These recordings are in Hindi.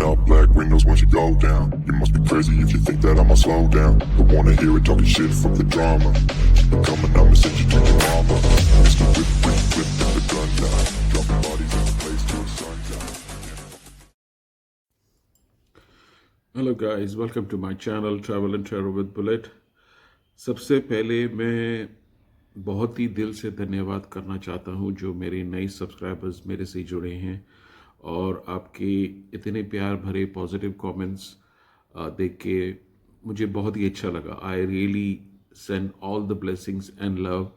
all black windows once you go down. You must be crazy if you think that I'ma slow down. Don't wanna hear it talking shit from the drama. Keep it coming, I'ma send you to your mama. Mr. Whip, whip, whip, with the gun down. Dropping bodies in the place till the sun's down. Hello guys, welcome to my channel travel and tarot with bullet. सबसे पहले मैं बहुत ही दिल से धन्यवाद करना चाहता हूं जो मेरे नए सब्सक्राइबर्स मेरे से जुड़े हैं और आपके इतने प्यार भरे पॉजिटिव कमेंट्स देख के मुझे बहुत ही अच्छा लगा। I really send all the blessings and love,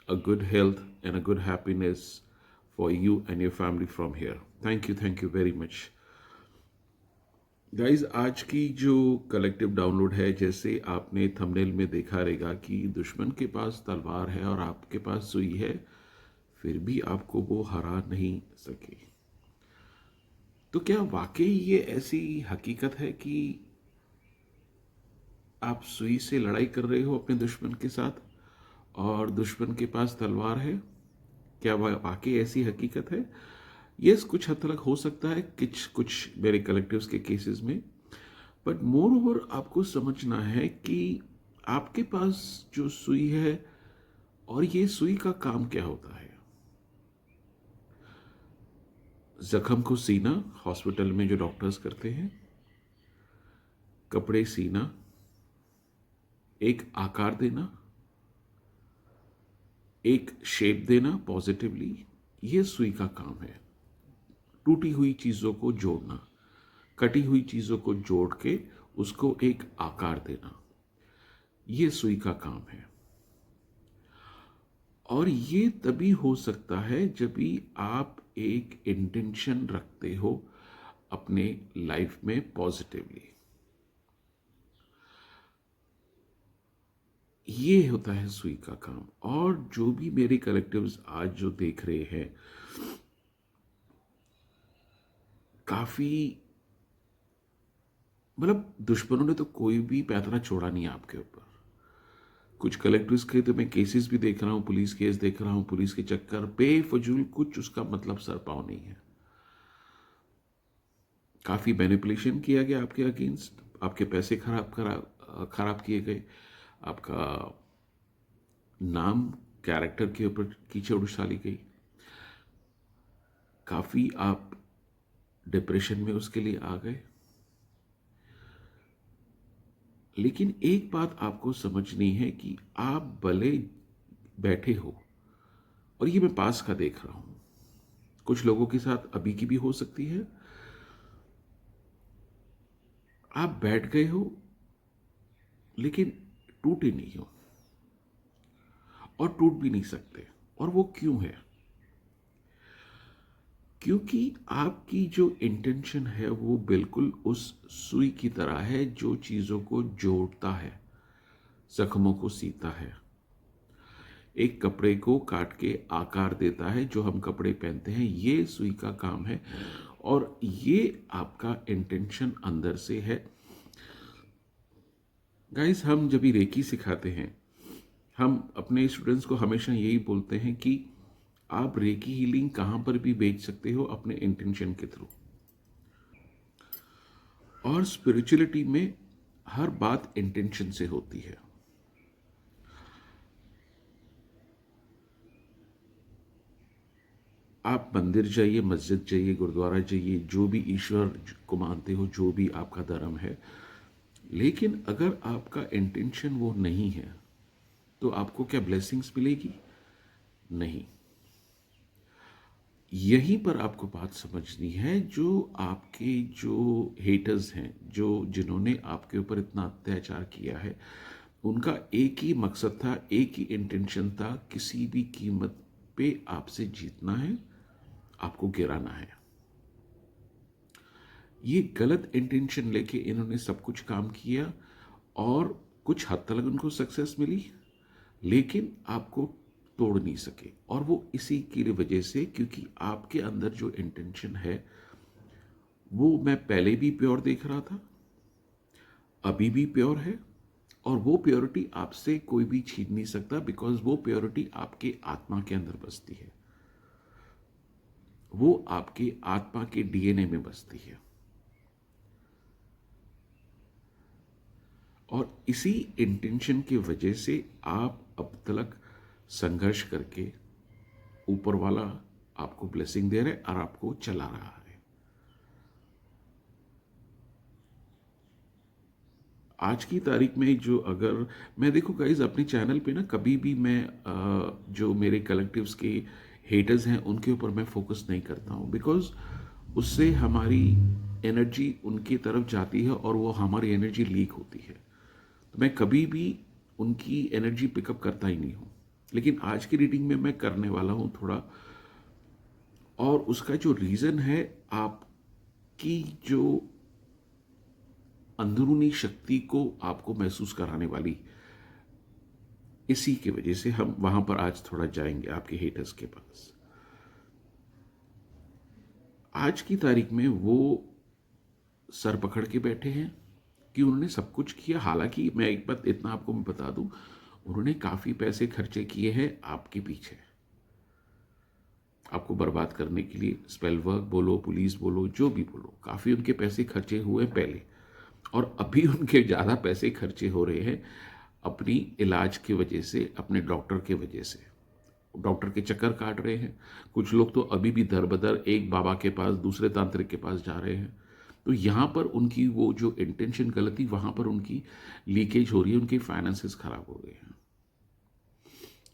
a good health and a good happiness for you and your family from here. Thank you very much guys. आज की जो कलेक्टिव डाउनलोड है, जैसे आपने थंबनेल में देखा रहेगा कि दुश्मन के पास तलवार है और आपके पास सुई है, फिर भी आपको वो हरा नहीं सके। तो क्या वाकई ये ऐसी हकीकत है कि आप सुई से लड़ाई कर रहे हो अपने दुश्मन के साथ और दुश्मन के पास तलवार है? क्या वाकई ऐसी हकीकत है? यस, कुछ हद तक हो सकता है कुछ मेरे कलेक्टिव्स के केसेस में, बट मोर ओवर आपको समझना है कि आपके पास जो सुई है और ये सुई का काम क्या होता है। जख्म को सीना, हॉस्पिटल में जो डॉक्टर्स करते हैं, कपड़े सीना, एक आकार देना, एक शेप देना पॉजिटिवली, ये सुई का काम है। टूटी हुई चीजों को जोड़ना, कटी हुई चीजों को जोड़ के उसको एक आकार देना, ये सुई का काम है। और ये तभी हो सकता है जब भी आप एक इंटेंशन रखते हो अपने लाइफ में पॉजिटिवली। ये होता है सुई का काम। और जो भी मेरे कलेक्टिव्स आज जो देख रहे हैं, काफी मतलब दुश्मनों ने तो कोई भी पैंतरा छोड़ा नहीं आपके ऊपर। कुछ कलेक्टर्स के तो मैं केसेस भी देख रहा हूं, पुलिस केस देख रहा हूं, पुलिस के चक्कर बेफजूल, कुछ उसका मतलब सर पाव नहीं है। काफी मैनिपुलेशन किया गया आपके अगेंस्ट, आपके पैसे खराब किए गए, आपका नाम कैरेक्टर के ऊपर कीचड़ उछाली गई, काफी आप डिप्रेशन में उसके लिए आ गए। लेकिन एक बात आपको समझनी है कि आप भले बैठे हो, और ये मैं पास का देख रहा हूं, कुछ लोगों के साथ अभी की भी हो सकती है, आप बैठ गए हो लेकिन टूटे नहीं हो और टूट भी नहीं सकते। और वो क्यों है? क्योंकि आपकी जो इंटेंशन है वो बिल्कुल उस सुई की तरह है जो चीजों को जोड़ता है, जख्मों को सीता है, एक कपड़े को काट के आकार देता है। जो हम कपड़े पहनते हैं, ये सुई का काम है और ये आपका इंटेंशन अंदर से है। गाइस, हम जब भी रेकी सिखाते हैं, हम अपने स्टूडेंट्स को हमेशा यही बोलते हैं कि आप रेकी हीलिंग कहां पर भी बेच सकते हो, अपने इंटेंशन के थ्रू। और स्पिरिचुअलिटी में हर बात इंटेंशन से होती है। आप मंदिर जाइए, मस्जिद जाइए, गुरुद्वारा जाइए, जो भी ईश्वर को मानते हो, जो भी आपका धर्म है, लेकिन अगर आपका इंटेंशन वो नहीं है तो आपको क्या ब्लेसिंग्स मिलेगी? नहीं। यहीं पर आपको बात समझनी है। जो आपके जो हेटर्स हैं, जो जिन्होंने आपके ऊपर इतना अत्याचार किया है, उनका एक ही मकसद था, एक ही इंटेंशन था, किसी भी कीमत पे आपसे जीतना है, आपको गिराना है। ये गलत इंटेंशन लेके इन्होंने सब कुछ काम किया और कुछ हद तक उनको सक्सेस मिली, लेकिन आपको तोड़ नहीं सके। और वो इसी की वजह से, क्योंकि आपके अंदर जो इंटेंशन है वो मैं पहले भी प्योर देख रहा था, अभी भी प्योर है, और वो प्योरिटी आपसे कोई भी छीन नहीं सकता, बिकॉज वो प्योरिटी आपके आत्मा के अंदर बसती है, वो आपके आत्मा के डीएनए में बसती है। और इसी इंटेंशन की वजह से आप अब तक संघर्ष करके ऊपर वाला आपको ब्लेसिंग दे रहा है और आपको चला रहा है। आज की तारीख में जो अगर मैं देखो गाइज अपने चैनल पे ना कभी भी मैं जो मेरे कलेक्टिव्स के हेटर्स हैं उनके ऊपर मैं फोकस नहीं करता हूँ, बिकॉज उससे हमारी एनर्जी उनकी तरफ जाती है और वो हमारी एनर्जी लीक होती है। तो मैं कभी भी उनकी एनर्जी पिकअप करता ही नहीं हूँ, लेकिन आज की रीडिंग में मैं करने वाला हूँ थोड़ा। और उसका जो रीज़न है, आपकी जो अंदरूनी शक्ति को आपको महसूस कराने वाली, इसी की वजह से हम वहां पर आज थोड़ा जाएंगे आपके हेटर्स के पास। आज की तारीख में वो सर पकड़ के बैठे हैं कि उन्होंने सब कुछ किया। हालांकि मैं एक बात इतना आपको मैं बता दूं, उन्होंने काफी पैसे खर्चे किए हैं आपके पीछे, आपको बर्बाद करने के लिए। स्पेल वर्क बोलो, पुलिस बोलो, जो भी बोलो, काफी उनके पैसे खर्चे हुए पहले, और अभी उनके ज्यादा पैसे खर्चे हो रहे हैं अपनी इलाज की वजह से, अपने डॉक्टर के वजह से। डॉक्टर के चक्कर काट रहे हैं। कुछ लोग तो अभी भी दर बदर एक बाबा के पास दूसरे तांत्रिक के पास जा रहे हैं। तो यहाँ पर उनकी वो जो इंटेंशन गलत थी, वहां पर उनकी लीकेज हो रही है, उनके फाइनेंसेस खराब हो गए हैं।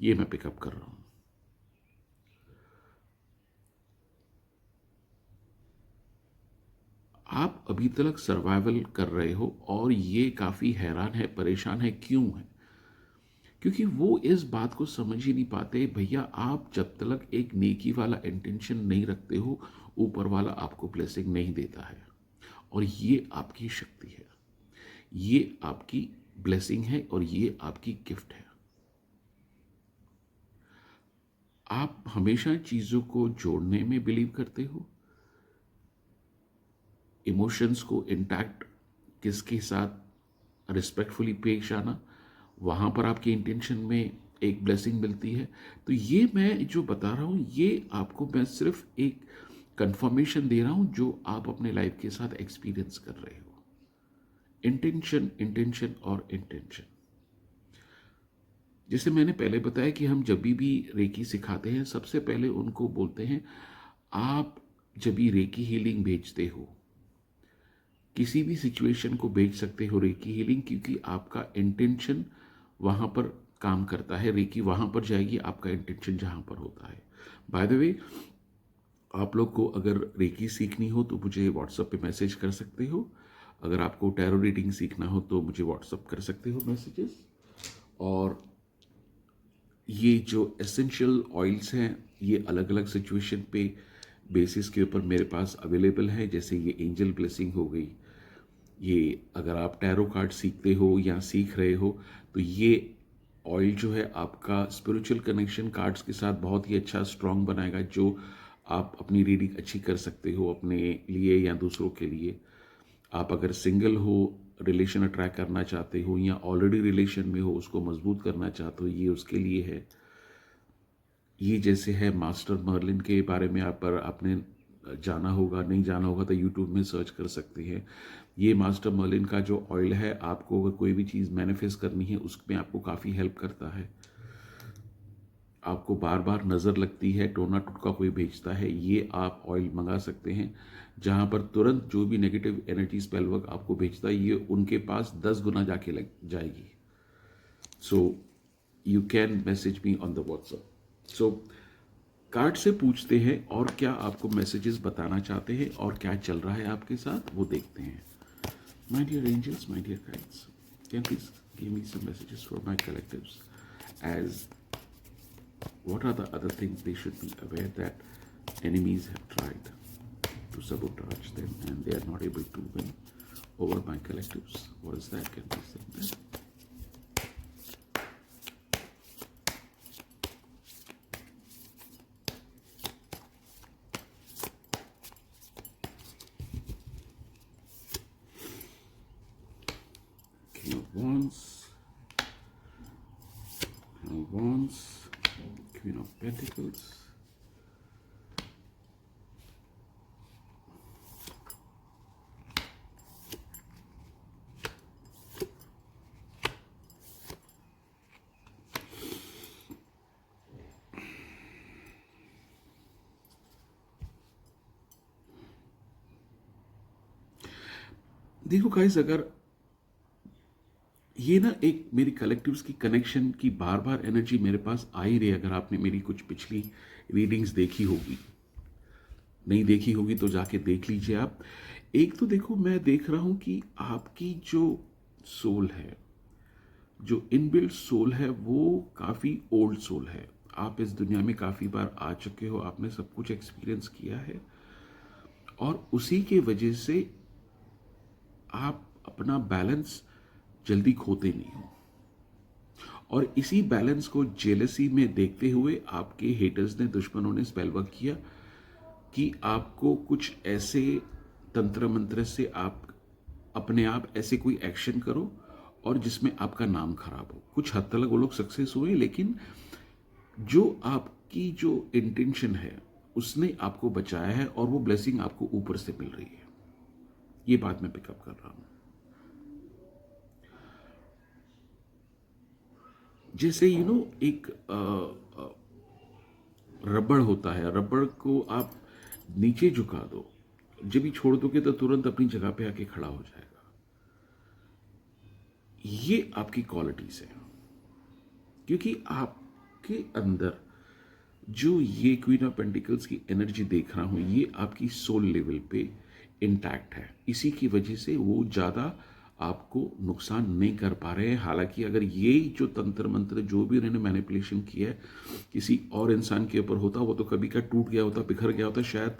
ये मैं पिकअप कर रहा हूं। आप अभी तक सर्वाइवल कर रहे हो और ये काफी हैरान है, परेशान है। क्यों है? क्योंकि वो इस बात को समझ ही नहीं पाते भैया, आप जब तक एक नेकी वाला इंटेंशन नहीं रखते हो, ऊपर वाला आपको ब्लेसिंग नहीं देता है। और ये आपकी शक्ति है, ये आपकी ब्लेसिंग है और ये आपकी गिफ्ट है। आप हमेशा चीजों को जोड़ने में बिलीव करते हो, इमोशंस को इंटैक्ट किसके साथ रिस्पेक्टफुली पेश आना, वहां पर आपकी इंटेंशन में एक ब्लेसिंग मिलती है। तो ये मैं जो बता रहा हूं, ये आपको मैं सिर्फ एक कंफर्मेशन दे रहा हूं जो आप अपने लाइफ के साथ एक्सपीरियंस कर रहे हो। इंटेंशन, इंटेंशन और इंटेंशन। जैसे मैंने पहले बताया कि हम जब भी रेकी सिखाते हैं, सबसे पहले उनको बोलते हैं, आप जब भी रेकी हीलिंग भेजते हो, किसी भी सिचुएशन को भेज सकते हो रेकी हीलिंग, क्योंकि आपका इंटेंशन वहां पर काम करता है। रेकी वहां पर जाएगी आपका इंटेंशन जहां पर होता है। बाय द वे, आप लोग को अगर रेकी सीखनी हो तो मुझे व्हाट्सएप पे मैसेज कर सकते हो। अगर आपको टैरो रीडिंग सीखना हो तो मुझे व्हाट्सएप कर सकते हो मैसेजेस। और ये जो एसेंशियल ऑयल्स हैं, ये अलग अलग सिचुएशन पे बेसिस के ऊपर मेरे पास अवेलेबल है। जैसे ये एंजल ब्लेसिंग हो गई, ये अगर आप टैरो कार्ड सीखते हो या सीख रहे हो तो ये ऑयल जो है आपका स्पिरिचुअल कनेक्शन कार्ड्स के साथ बहुत ही अच्छा स्ट्रांग बनाएगा, जो आप अपनी रीडिंग अच्छी कर सकते हो अपने लिए या दूसरों के लिए। आप अगर सिंगल हो, रिलेशन अट्रैक्ट करना चाहते हो, या ऑलरेडी रिलेशन में हो उसको मजबूत करना चाहते हो, ये उसके लिए है। ये जैसे है मास्टर मर्लिन के बारे में आप पर आपने जाना होगा, नहीं जाना होगा तो यूट्यूब में सर्च कर सकते हैं। ये मास्टर मर्लिन का जो ऑयल है, आपको अगर कोई भी चीज़ मैनिफेस्ट करनी है उसमें आपको काफ़ी हेल्प करता है। आपको बार बार नज़र लगती है, टोना टुटका कोई बेचता है, ये आप ऑयल मंगा सकते हैं, जहां पर तुरंत जो भी नेगेटिव एनर्जी स्पेल वर्क आपको बेचता है, ये उनके पास 10 गुना जाके लग जाएगी। So you can message me on the WhatsApp. So card से पूछते हैं और क्या आपको मैसेजेस बताना चाहते हैं और क्या चल रहा है आपके साथ, वो देखते हैं। My dear angels, my dear guides, can please give me some messages for my collectives, as what are the other things they should be aware that enemies have tried to sabotage them and they are not able to win over my collectives. What is that? Can we say that? King of Wands, King of Wands, Queen of Pentacles, देखो गाइस, अगर ये ना एक मेरी कलेक्टिव्स की कनेक्शन की बार बार एनर्जी मेरे पास आ ही रही है। अगर आपने मेरी कुछ पिछली रीडिंग्स देखी होगी, नहीं देखी होगी तो जाके देख लीजिए आप। एक तो देखो, मैं देख रहा हूं कि आपकी जो सोल है, जो इनबिल्ट सोल है, वो काफ़ी ओल्ड सोल है। आप इस दुनिया में काफ़ी बार आ चुके हो, आपने सब कुछ एक्सपीरियंस किया है, और उसी के वजह से आप अपना बैलेंस जल्दी खोते नहीं हो। और इसी बैलेंस को जेलसी में देखते हुए आपके हेटर्स ने, दुश्मनों ने स्पेल वर्क किया कि आपको कुछ ऐसे तंत्र मंत्र से आप अपने आप ऐसे कोई एक्शन करो और जिसमें आपका नाम खराब हो। कुछ हद तक वो लोग सक्सेस हुए, लेकिन जो आपकी जो इंटेंशन है उसने आपको बचाया है, और वो ब्लेसिंग आपको ऊपर से मिल रही है। ये बात मैं पिकअप कर रहा हूं। जैसे एक रबड़ होता है, रबड़ को आप नीचे झुका दो, जब भी छोड़ दोगे तो तुरंत अपनी जगह पे आके खड़ा हो जाएगा। ये आपकी क्वालिटीज है, क्योंकि आपके अंदर जो ये क्वीन ऑफ पेंटिकल्स की एनर्जी देख रहा हूं, ये आपकी सोल लेवल पे इंटैक्ट है। इसी की वजह से वो ज़्यादा आपको नुकसान नहीं कर पा रहे हैं। हालांकि अगर ये जो तंत्र मंत्र जो भी उन्होंने मैनिपुलेशन किया है किसी और इंसान के ऊपर होता, वो तो कभी का टूट गया होता, बिखर गया होता, शायद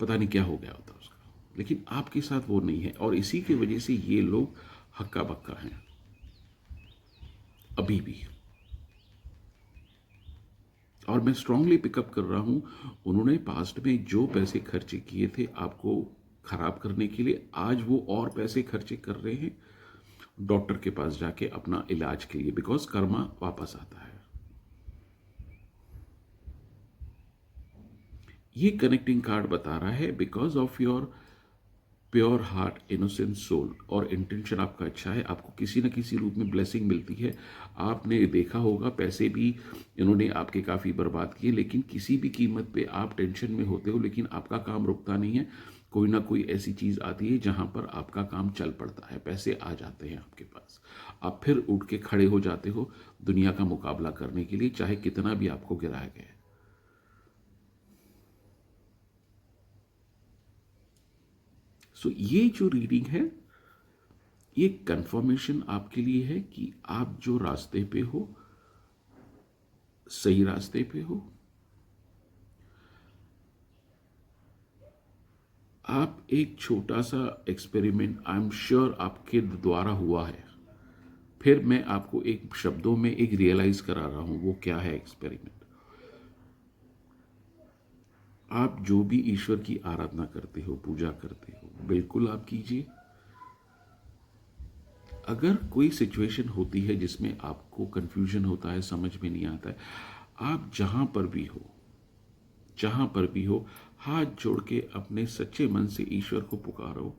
पता नहीं क्या हो गया होता उसका। लेकिन आपके साथ वो नहीं है, और इसी की वजह से ये लोग हक्का बक्का हैं अभी भी। और मैं स्ट्रांगली पिकअप कर रहा हूं, उन्होंने पास्ट में जो पैसे खर्चे किए थे आपको खराब करने के लिए, आज वो और पैसे खर्चे कर रहे हैं डॉक्टर के पास जाके अपना इलाज के लिए, बिकॉज कर्मा वापस आता है। ये कनेक्टिंग कार्ड बता रहा है because of your pure heart, innocent soul, और इंटेंशन आपका अच्छा है, आपको किसी न किसी रूप में ब्लेसिंग मिलती है। आपने देखा होगा पैसे भी इन्होंने आपके काफ़ी बर्बाद किए, लेकिन किसी भी कीमत पे आप टेंशन में होते हो, लेकिन आपका काम रुकता नहीं है। कोई ना कोई ऐसी चीज़ आती है जहां पर आपका काम चल पड़ता है, पैसे आ जाते हैं आपके पास, आप फिर उठ के खड़े हो जाते हो दुनिया का मुकाबला करने के लिए, चाहे कितना भी आपको गिराया गया। सो ये जो रीडिंग है, ये कंफर्मेशन आपके लिए है कि आप जो रास्ते पे हो, सही रास्ते पे हो। आप एक छोटा सा एक्सपेरिमेंट आई एम श्योर आपके द्वारा हुआ है, फिर मैं आपको एक शब्दों में एक रियलाइज करा रहा हूं वो क्या है एक्सपेरिमेंट। आप जो भी ईश्वर की आराधना करते हो, पूजा करते हो, बिल्कुल आप कीजिए। अगर कोई सिचुएशन होती है जिसमें आपको कंफ्यूजन होता है, समझ में नहीं आता है, आप जहां पर भी हो, जहां पर भी हो, हाथ जोड़ के अपने सच्चे मन से ईश्वर को पुकारो।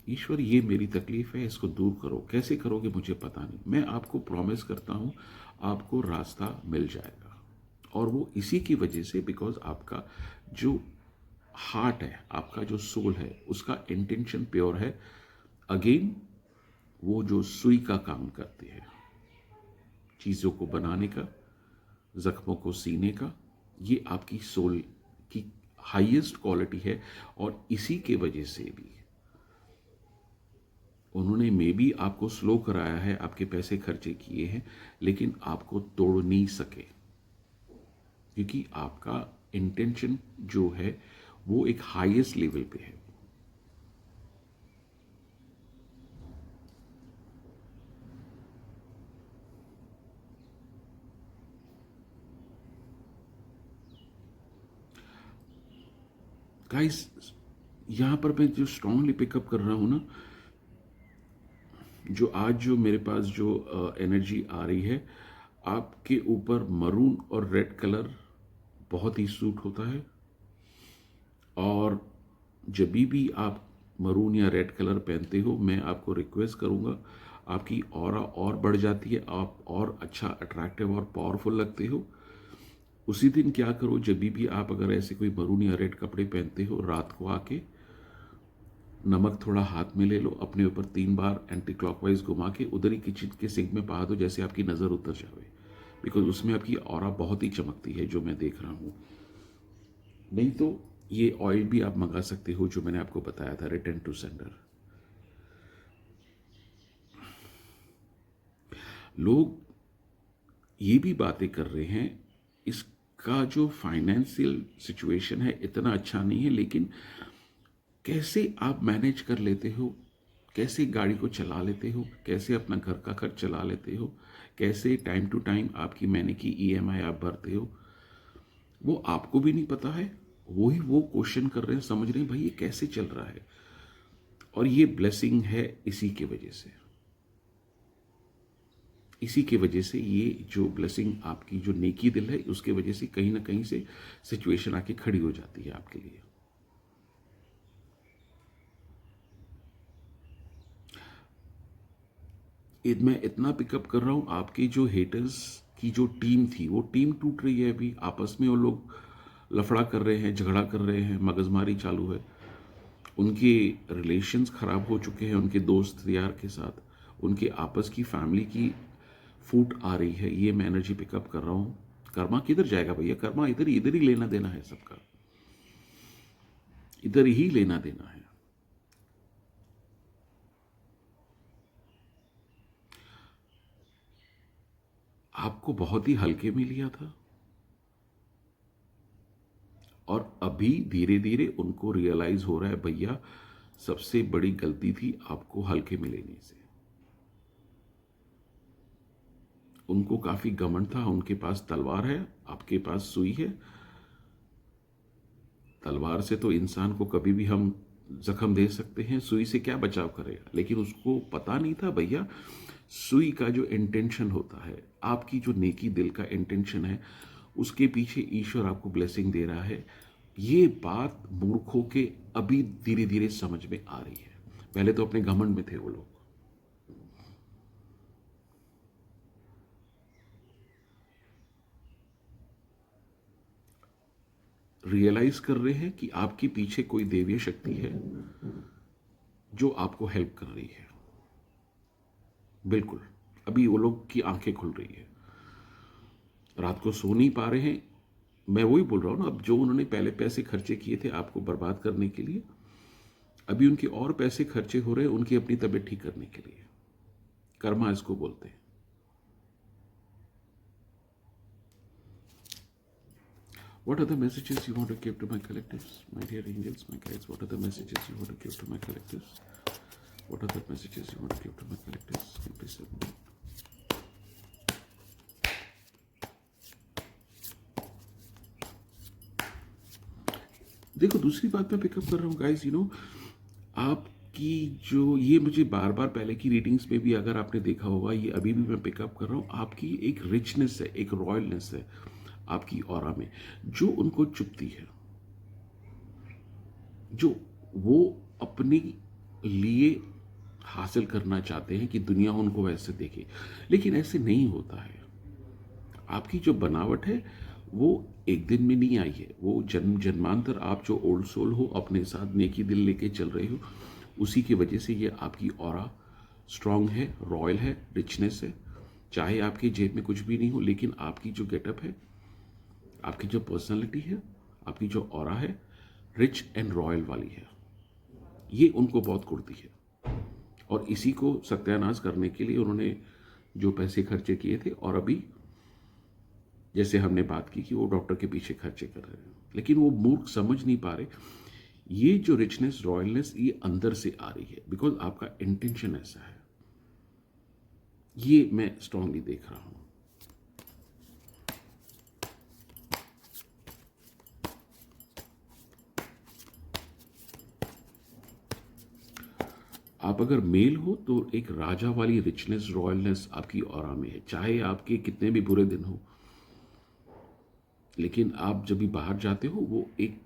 ईश्वर, ये मेरी तकलीफ है, इसको दूर करो। कैसे करोगे मुझे पता नहीं, मैं आपको प्रॉमिस करता हूं आपको रास्ता मिल जाएगा। और वो इसी की वजह से, बिकॉज आपका जो हार्ट है, आपका जो सोल है, उसका इंटेंशन प्योर है। अगेन वो जो सुई का काम करते हैं, चीज़ों को बनाने का, जख्मों को सीने का, ये आपकी सोल की हाईएस्ट क्वालिटी है। और इसी के वजह से भी उन्होंने मे बी आपको स्लो कराया है, आपके पैसे खर्चे किए हैं, लेकिन आपको तोड़ नहीं सके, क्योंकि आपका इंटेंशन जो है वो एक हाईएस्ट लेवल पे है। गाइस, यहां पर मैं जो स्ट्रांगली पिकअप कर रहा हूं ना, जो आज जो मेरे पास जो एनर्जी आ रही है, आपके ऊपर मरून और रेड कलर बहुत ही सूट होता है। और जब भी आप मरून या रेड कलर पहनते हो, मैं आपको रिक्वेस्ट करूंगा, आपकी ऑरा और बढ़ जाती है, आप और अच्छा अट्रैक्टिव और पावरफुल लगते हो। उसी दिन क्या करो, जब भी आप अगर ऐसे कोई मरून या रेड कपड़े पहनते हो, रात को आके नमक थोड़ा हाथ में ले लो, अपने ऊपर 3 बार एंटी क्लॉकवाइज घुमा के उधर ही किचन के सिंक में पा दो, जैसे आपकी नज़र उतर जावे, बिकॉज उसमें आपकी ऑरा बहुत ही चमकती है, जो मैं देख रहा हूँ। नहीं तो ये ऑयल भी आप मंगा सकते हो, जो मैंने आपको बताया था, रिटर्न टू सेंडर। लोग ये भी बातें कर रहे हैं, इसका जो फाइनेंशियल सिचुएशन है इतना अच्छा नहीं है, लेकिन कैसे आप मैनेज कर लेते हो, कैसे गाड़ी को चला लेते हो, कैसे अपना घर का खर्च चला लेते हो, कैसे टाइम टू टाइम आपकी महीने की ईएमआई आप भरते हो, वो आपको भी नहीं पता है। वही वो क्वेश्चन कर रहे हैं, समझ रहे हैं भाई ये कैसे चल रहा है। और ये ब्लेसिंग है इसी के वजह से, इसी के वजह से ये जो ब्लेसिंग आपकी जो नेकी दिल है, उसके वजह से कहीं ना कहीं से सिचुएशन आके खड़ी हो जाती है आपके लिए। मैं इतना पिकअप कर रहा हूं, आपके जो हेटर्स की जो टीम थी, वो टीम टूट रही है अभी। आपस में वो लोग लफड़ा कर रहे हैं, झगड़ा कर रहे हैं, मगजमारी चालू है। उनके रिलेशंस खराब हो चुके हैं उनके दोस्त यार के साथ, उनके आपस की फैमिली की फूट आ रही है। ये मैं एनर्जी पिकअप कर रहा हूँ। कर्मा किधर जाएगा भैया? कर्मा इधर ही लेना देना है सबका, इधर ही लेना देना है। आपको बहुत ही हल्के में लिया था, और अभी धीरे धीरे उनको रियलाइज हो रहा है भैया सबसे बड़ी गलती थी आपको हल्के में लेने से। उनको काफी घमंड था, उनके पास तलवार है, आपके पास सुई है। तलवार से तो इंसान को कभी भी हम जख्म दे सकते हैं, सुई से क्या बचाव करेगा। लेकिन उसको पता नहीं था भैया सुई का जो इंटेंशन होता है, आपकी जो नेकी दिल का इंटेंशन है, उसके पीछे ईश्वर आपको ब्लेसिंग दे रहा है। ये बात मूर्खों के अभी धीरे धीरे समझ में आ रही है। पहले तो अपने घमंड में थे वो लोग। रियलाइज कर रहे हैं कि आपके पीछे कोई देवीय शक्ति है जो आपको हेल्प कर रही है। बिल्कुल, अभी वो लोग की आंखें खुल रही है। रात को सो नहीं पा रहे हैं। मैं वही बोल रहा हूं ना, अब जो उन्होंने पहले पैसे खर्चे किए थे आपको बर्बाद करने के लिए, अभी उनके और पैसे खर्चे हो रहे हैं उनकी अपनी तबीयत ठीक करने के लिए। कर्मा इसको बोलते हैं। What are the messages you want to give to my collectives, my dear angels, my guides? What are the messages you want to give to my collectives? What are the messages you want to give to my collectives? Can you please help me? देखो, दूसरी बात मैं पिकअप कर रहा हूँ गाइस, आपकी जो ये मुझे बार बार पहले की रीडिंग्स में भी अगर आपने देखा होगा, ये अभी भी मैं पिकअप कर रहा हूँ, आपकी एक रिचनेस है, एक रॉयलनेस है आपकी ऑरा में, जो उनको चुभती है, जो वो अपने लिए हासिल करना चाहते हैं कि दुनिया उनको वैसे देखे, लेकिन ऐसे नहीं होता है। आपकी जो बनावट है वो एक दिन में नहीं आई है, वो जन्म जन्मांतर आप जो ओल्ड सोल हो, अपने साथ नेकी दिल लेके चल रहे हो, उसी की वजह से ये आपकी ऑरा स्ट्रांग है, रॉयल है, रिचनेस है। चाहे आपकी जेब में कुछ भी नहीं हो, लेकिन आपकी जो गेटअप है, आपकी जो पर्सनालिटी है, आपकी जो ऑरा है, रिच एंड रॉयल वाली है। ये उनको बहुत कुड़ती है, और इसी को सत्यानाश करने के लिए उन्होंने जो पैसे खर्चे किए थे, और अभी जैसे हमने बात की कि वो डॉक्टर के पीछे खर्चे कर रहे हैं, लेकिन वो मूर्ख समझ नहीं पा रहे ये जो रिचनेस, रॉयलनेस, ये अंदर से आ रही है, बिकॉज आपका इंटेंशन ऐसा है। ये मैं स्ट्रांगली देख रहा हूं। आप अगर मेल हो तो एक राजा वाली रिचनेस, रॉयलनेस आपकी ऑरा में है, चाहे आपके कितने भी बुरे दिन हो, लेकिन आप जब भी बाहर जाते हो वो एक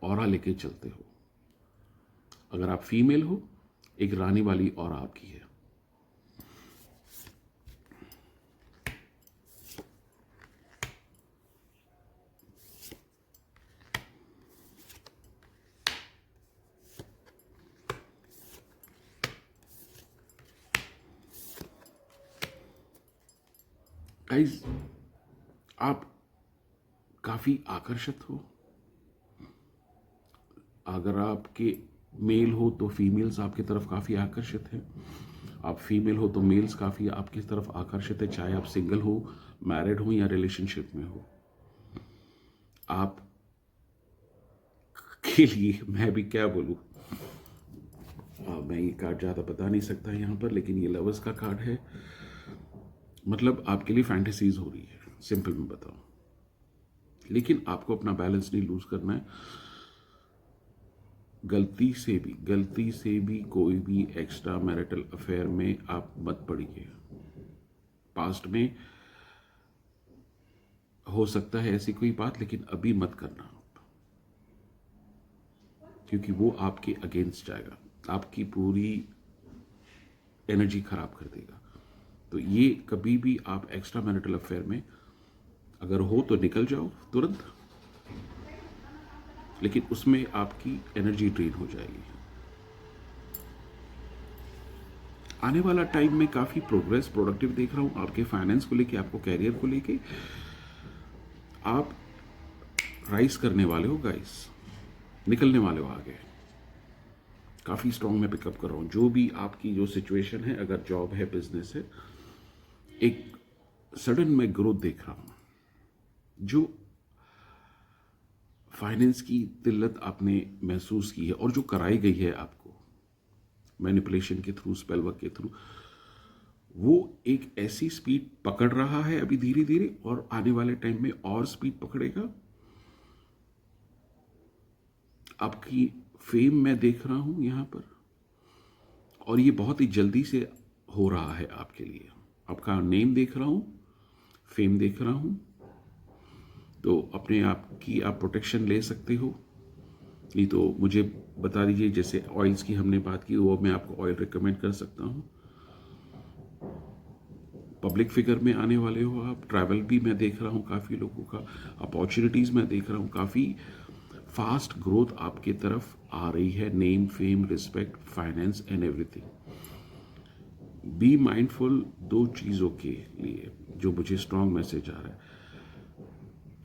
ऑरा लेके चलते हो। अगर आप फीमेल हो, एक रानी वाली ऑरा आपकी है। गाइस, आप काफ़ी आकर्षित हो। अगर आपके मेल हो तो फीमेल्स आपकी तरफ काफ़ी आकर्षित हैं। आप फीमेल हो तो मेल्स काफ़ी आपकी तरफ आकर्षित है, चाहे आप सिंगल हो, मैरिड हो या रिलेशनशिप में हो। आप के लिए मैं भी क्या बोलूँ, मैं ये कार्ड ज़्यादा बता नहीं सकता यहाँ पर, लेकिन ये लवर्स का कार्ड है। मतलब आपके लिए फैंटेसीज हो रही है, सिंपल में बताऊँ। लेकिन आपको अपना बैलेंस नहीं लूज करना है। गलती से भी कोई भी एक्स्ट्रा मैरिटल अफेयर में आप मत पड़िए। पास्ट में हो सकता है ऐसी कोई बात, लेकिन अभी मत करना आप, क्योंकि वो आपके अगेंस्ट जाएगा, आपकी पूरी एनर्जी खराब कर देगा। तो ये कभी भी आप एक्स्ट्रा मैरिटल अफेयर में अगर हो तो निकल जाओ तुरंत, लेकिन उसमें आपकी एनर्जी ड्रेन हो जाएगी। आने वाला टाइम में काफ़ी प्रोग्रेस, प्रोडक्टिव देख रहा हूँ आपके फाइनेंस को लेके, आपको कैरियर को लेके। आप राइज करने वाले हो गाइस, निकलने वाले हो आगे। काफ़ी स्ट्रांग मैं पिकअप कर रहा हूँ। जो भी आपकी जो सिचुएशन है, अगर जॉब है, बिजनेस है, एक सडन मैं ग्रोथ देख रहा हूँ। जो फाइनेंस की किल्लत आपने महसूस की है और जो कराई गई है आपको मैनिपुलेशन के थ्रू, स्पेल वर्क के थ्रू, वो एक ऐसी स्पीड पकड़ रहा है अभी धीरे धीरे, और आने वाले टाइम में और स्पीड पकड़ेगा। आपकी फेम मैं देख रहा हूं यहां पर, और ये बहुत ही जल्दी से हो रहा है आपके लिए। आपका नेम देख रहा हूं, फेम देख रहा हूं, तो अपने आप की आप प्रोटेक्शन ले सकते हो। नहीं तो मुझे बता दीजिए, जैसे ऑयल्स की हमने बात की, वो मैं आपको ऑयल रिकमेंड कर सकता हूं। पब्लिक फिगर में आने वाले हो आप। ट्रैवल भी मैं देख रहा हूँ काफ़ी लोगों का, अपॉर्चुनिटीज़ मैं देख रहा हूँ, काफ़ी फास्ट ग्रोथ आपके तरफ आ रही है। Name, fame, respect, finance and everything. Be mindful दो चीज़ों के लिए जो मुझे स्ट्रांग मैसेज आ रहा है।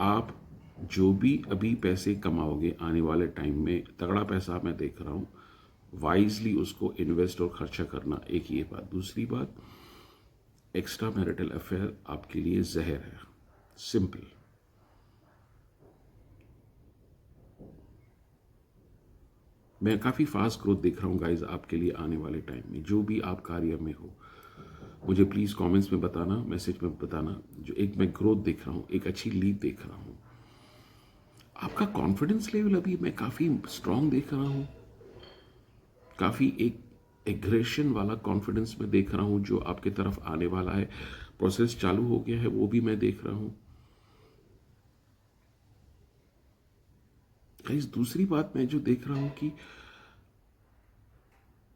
आप जो भी अभी पैसे कमाओगे आने वाले टाइम में, तगड़ा पैसा मैं देख रहा हूँ, वाइजली उसको इन्वेस्ट और खर्चा करना, एक ये बात। दूसरी बात, एक्स्ट्रा मैरिटल अफेयर आपके लिए जहर है, सिंपल। मैं काफ़ी फास्ट ग्रोथ देख रहा हूँ गाइज आपके लिए आने वाले टाइम में। जो भी आप कार्य में हो, मुझे प्लीज़ कमेंट्स में बताना, मैसेज में बताना। जो एक मैं ग्रोथ देख रहा हूँ, एक अच्छी लीड देख रहा हूँ। आपका कॉन्फिडेंस लेवल अभी मैं काफ़ी स्ट्रांग देख रहा हूँ। काफ़ी एक एग्रेशन वाला कॉन्फिडेंस मैं देख रहा हूँ जो आपके तरफ आने वाला है। प्रोसेस चालू हो गया है, वो भी मैं देख रहा हूँ। गाइस, दूसरी बात मैं जो देख रहा हूँ कि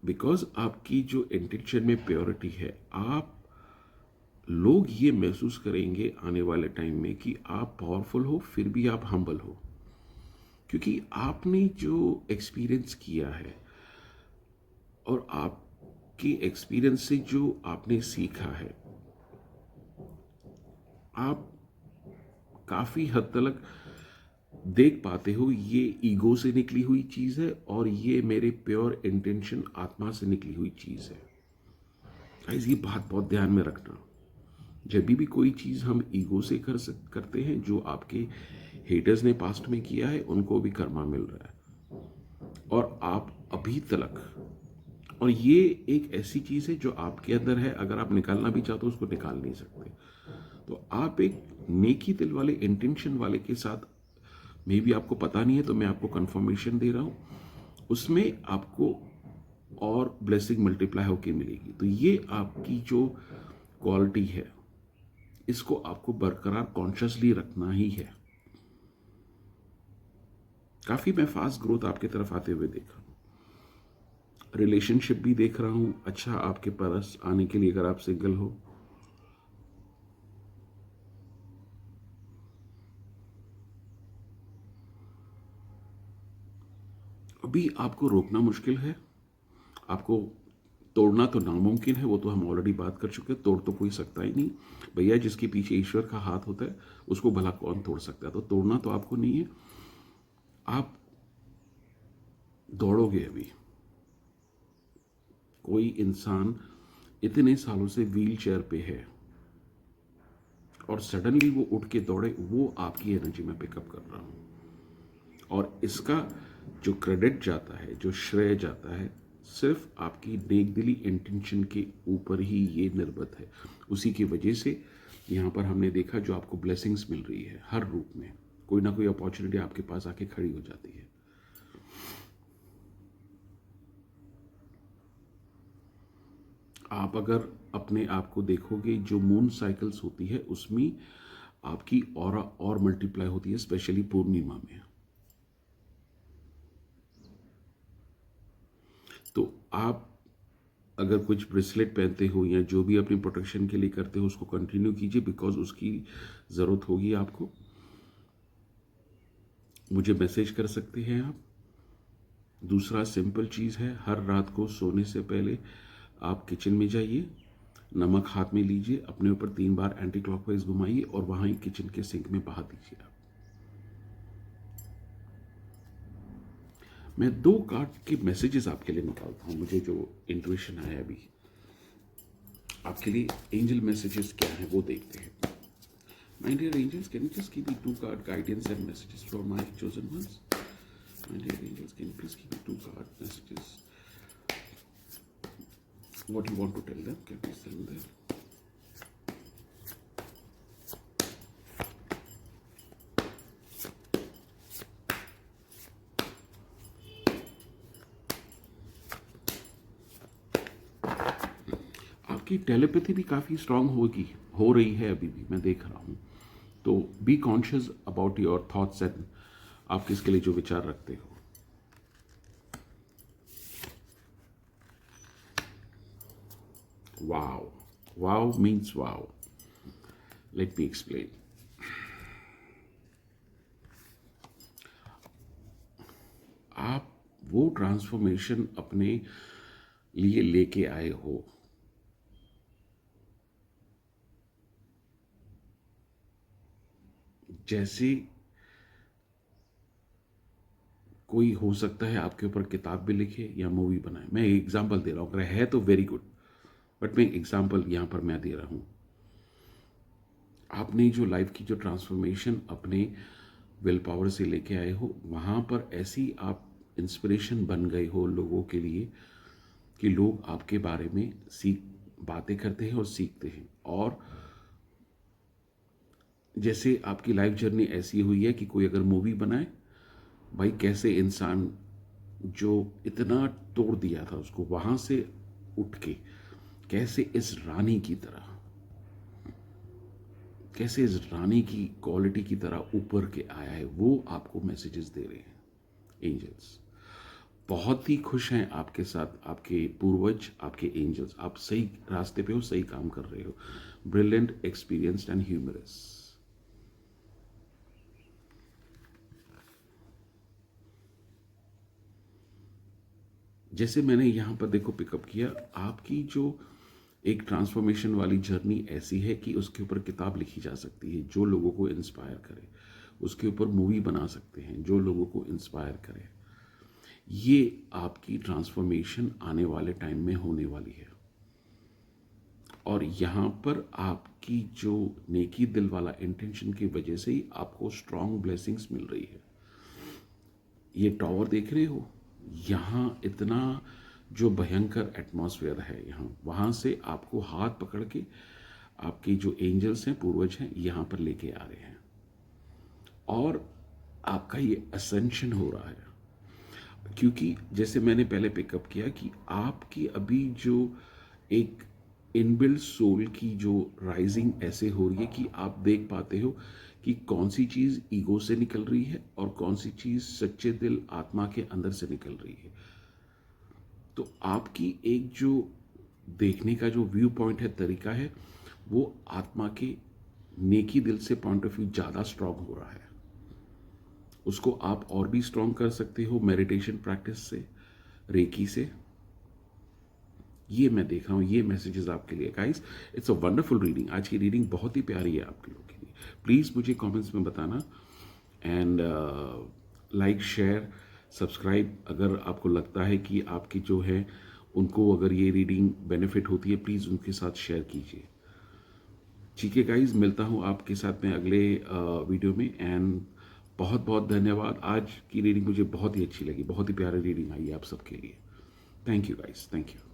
बिकॉज आपकी जो इंटेंशन में प्योरिटी है, आप लोग ये महसूस करेंगे आने वाले टाइम में कि आप पावरफुल हो, फिर भी आप हम्बल हो, क्योंकि आपने जो एक्सपीरियंस किया है और आपके एक्सपीरियंस से जो आपने सीखा है, आप काफ़ी हद तक देख पाते हो ये ईगो से निकली हुई चीज़ है और ये मेरे प्योर इंटेंशन, आत्मा से निकली हुई चीज़ है। गाइस, ये बात बहुत ध्यान में रखना। जब भी कोई चीज़ हम ईगो से करते हैं, जो आपके हेटर्स ने पास्ट में किया है, उनको भी कर्मा मिल रहा है। और आप अभी तक, और ये एक ऐसी चीज़ है जो आपके अंदर है, अगर आप निकालना भी चाहते हो उसको निकाल नहीं सकते। तो आप एक नेकी दिल वाले, इंटेंशन वाले के साथ, मे भी आपको पता नहीं है तो मैं आपको कंफर्मेशन दे रहा हूँ, उसमें आपको और ब्लेसिंग मल्टीप्लाई होकर मिलेगी। तो ये आपकी जो क्वालिटी है, इसको आपको बरकरार कॉन्शियसली रखना ही है। काफ़ी मैं फास्ट ग्रोथ आपके तरफ आते हुए देख रहा हूँ। रिलेशनशिप भी देख रहा हूँ अच्छा आपके पास आने के लिए, अगर आप सिंगल हो। अभी आपको रोकना मुश्किल है, आपको तोड़ना तो नामुमकिन है, वो तो हम ऑलरेडी बात कर चुके हैं। तोड़ तो कोई सकता ही नहीं भैया, जिसके पीछे ईश्वर का हाथ होता है उसको भला कौन तोड़ सकता है। तो तोड़ना तो आपको नहीं है, आप दौड़ोगे अभी। कोई इंसान इतने सालों से व्हील चेयर पे है और सडनली वो उठ के दौड़े, वो आपकी एनर्जी में पिकअप कर रहा हूं। और इसका जो क्रेडिट जाता है, जो श्रेय जाता है, सिर्फ आपकी नेकदिली इंटेंशन के ऊपर ही ये निर्भर है। उसी की वजह से यहाँ पर हमने देखा जो आपको ब्लेसिंग्स मिल रही है हर रूप में, कोई ना कोई अपॉर्चुनिटी आपके पास आके खड़ी हो जाती है। आप अगर अपने आप को देखोगे, जो मून साइकिल्स होती है उसमें आपकी ऑरा और मल्टीप्लाई होती है, स्पेशली पूर्णिमा में। तो आप अगर कुछ ब्रेसलेट पहनते हो या जो भी अपनी प्रोटेक्शन के लिए करते हो उसको कंटिन्यू कीजिए, बिकॉज उसकी ज़रूरत होगी आपको। मुझे मैसेज कर सकते हैं आप। दूसरा सिंपल चीज़ है, हर रात को सोने से पहले आप किचन में जाइए, नमक हाथ में लीजिए, अपने ऊपर 3 बार एंटी क्लॉकवाइज घुमाइए और वहाँ ही किचन के सिंक में बहा दीजिए आप। मैं 2 कार्ड के मैसेजेस आपके लिए निकालता हूँ, मुझे जो इंट्यूशन आया अभी आपके लिए। एंजल मैसेजेस क्या हैं वो देखते हैं। My dear angels, can you just give me 2 card guidance and messages for my chosen ones. My dear angels, can you please give me 2 card messages, what you want to tell them, can you please tell me that? आपकी टेलीपैथी भी काफ़ी स्ट्रांग हो रही है अभी भी, मैं देख रहा हूँ। तो be conscious about your thoughts and आप किसके लिए जो विचार रखते हो। Wow. Wow means wow. Let me explain. आप वो ट्रांसफॉर्मेशन अपने लिए लेके आए हो, जैसे कोई हो सकता है आपके ऊपर किताब भी लिखे या मूवी बनाए। मैं एग्जांपल दे रहा हूँ, अगर है तो वेरी गुड, बट मैं एग्जांपल यहाँ पर मैं दे रहा हूँ। आपने जो लाइफ की जो ट्रांसफॉर्मेशन अपने विल पावर से लेके आए हो, वहाँ पर ऐसी आप इंस्पिरेशन बन गए हो लोगों के लिए कि लोग आपके बारे में बातें करते हैं और सीखते हैं। और जैसे आपकी लाइफ जर्नी ऐसी हुई है कि कोई अगर मूवी बनाए, भाई कैसे इंसान जो इतना तोड़ दिया था उसको, वहाँ से उठ के कैसे इस रानी की तरह, कैसे इस रानी की क्वालिटी की तरह ऊपर के आया है, वो आपको मैसेजेस दे रहे हैं एंजल्स। बहुत ही खुश हैं आपके साथ आपके पूर्वज, आपके एंजल्स। आप सही रास्ते पे हो, सही काम कर रहे हो। Brilliant, experienced and humorous. जैसे मैंने यहाँ पर देखो पिकअप किया, आपकी जो एक ट्रांसफॉर्मेशन वाली जर्नी ऐसी है कि उसके ऊपर किताब लिखी जा सकती है जो लोगों को इंस्पायर करे, उसके ऊपर मूवी बना सकते हैं जो लोगों को इंस्पायर करे। ये आपकी ट्रांसफॉर्मेशन आने वाले टाइम में होने वाली है। और यहाँ पर आपकी जो नेकी दिल वाला इंटेंशन की वजह से ही आपको स्ट्रॉन्ग ब्लेसिंग्स मिल रही है। ये टावर देख रहे हो, यहाँ इतना जो भयंकर एटमॉस्फेयर है यहाँ, वहाँ से आपको हाथ पकड़ के आपके जो एंजल्स हैं, पूर्वज हैं, यहाँ पर लेके आ रहे हैं। और आपका ये असेंशन हो रहा है, क्योंकि जैसे मैंने पहले पिकअप किया कि आपकी अभी जो एक इनबिल्ट सोल की जो राइजिंग ऐसे हो रही है कि आप देख पाते हो कि कौन सी चीज़ ईगो से निकल रही है और कौन सी चीज़ सच्चे दिल आत्मा के अंदर से निकल रही है। तो आपकी एक जो देखने का जो व्यू पॉइंट है, तरीका है, वो आत्मा के नेकी दिल से पॉइंट ऑफ व्यू ज़्यादा स्ट्रांग हो रहा है। उसको आप और भी स्ट्रांग कर सकते हो मेडिटेशन प्रैक्टिस से, रेकी से, ये मैं देख रहा हूँ, ये मैसेजेस आपके लिए guys. It's a wonderful reading. आज की रीडिंग बहुत ही प्यारी है आपके लोगों के लिए। प्लीज़ मुझे कमेंट्स में बताना एंड लाइक शेयर सब्सक्राइब। अगर आपको लगता है कि आपकी जो है उनको अगर ये रीडिंग बेनिफिट होती है, प्लीज़ उनके साथ शेयर कीजिए। ठीक है गाइज, मिलता हूँ आपके साथ में अगले वीडियो में एंड बहुत बहुत धन्यवाद। आज की रीडिंग मुझे बहुत ही अच्छी लगी, बहुत ही प्यारी रीडिंग आई है आप सबके लिए। Thank you guys, thank you.